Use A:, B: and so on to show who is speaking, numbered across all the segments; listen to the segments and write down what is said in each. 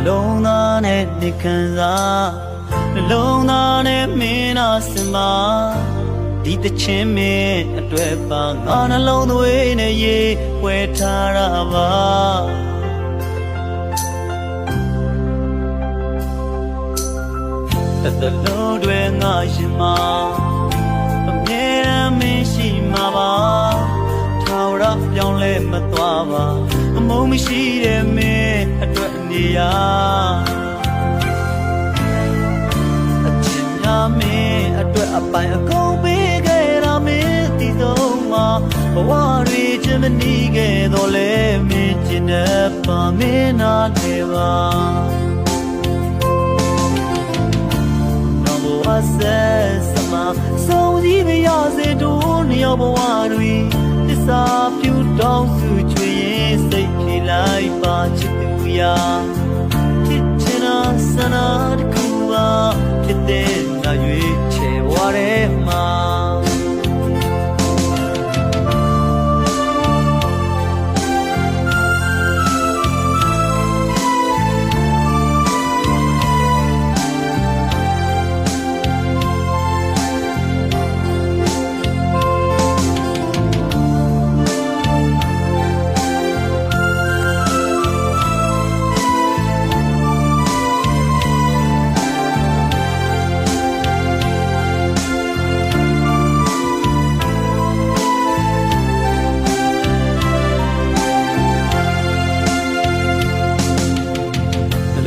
A: လုံးသားနဲ့ဒီခံစားနှလုံးသားနဲ့မင်းနာစင်ပါဒီတချင်းမင်းအတွက်ပါငါနှလုံးသွေးနဲ့ရေဝဲထားတာပါတလုံးတွေငါရှင်မှာအမြဲတမ်းမင်းရှိမှာပါထာဝရပြောင်းလဲမသွားပါအမုန်းမရှိတဲ့မင်းအတွက်နေရာအချစ်များမင်းအတွက်အပိုင်အကုန်ပေးခဲ့တာမင်းဒီဆုံးမှာဘဝတွေချင်မနီးခဲ့တော့လဲမင်းကျင်တဲ့ပါမင်းနာနေပါဆက်စမဆုံးစည်းမရစေတို့နှစ်ယောက်ဘဝတွေသစ္စာပြုတောင်းစုချွေရင်စိတ်ပြေလိုက်ပါချစ်သူရာချစ်ချင်တာဆန္ဒတစ်ခုပါဖြစ်တဲ့နာရွေးချယ်ဝါရဲမှာ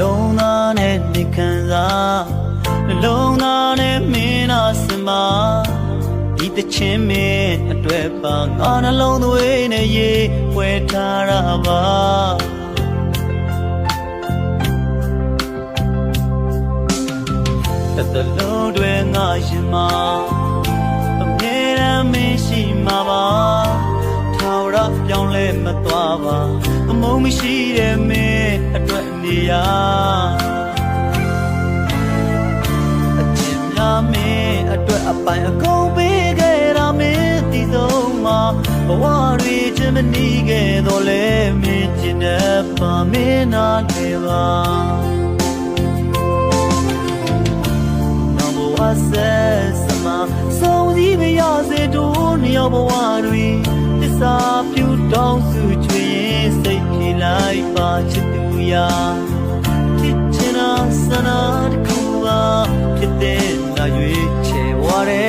A: လုံးသားနဲ့ဒီခံစားနှလုံးသားနဲ့မင်းနာစင်ပါဒီတချင်းမင်းအတွက်ပါငါနှလုံးသွေးနဲ့ရေဝဲထားတာပါတလုံးတွေငါရှင်မှာအမြဲတမ်းမင်းရှိမှာပါထာဝရပြောင်းလဲမသွားပါအမုန်းမရှိတဲ့မင်းအတွက်နေရာအချစ်များမင်းအတွက်အပိုင်အကုန်ပေးခဲ့တာမင်းဒီဆုံးမှာဘဝတွေချင်မနီးခဲ့တော့လဲမင်းကျင်တဲ့ပါမင်းနာနေပါနောက်ဘဝဆက်စမဆုံးစည်းမရစေတို့နှစ်ယောက်ဘဝတွေသစ္စာပြုတောင်းစုချွေရင်စိတ်ပြေလိုက်ပါချစ်သူရာချစ်ချင်တာဆန္ဒတစ်ခုပါဖြစ်တဲ့နာရွေးချယ်ဝါရဲ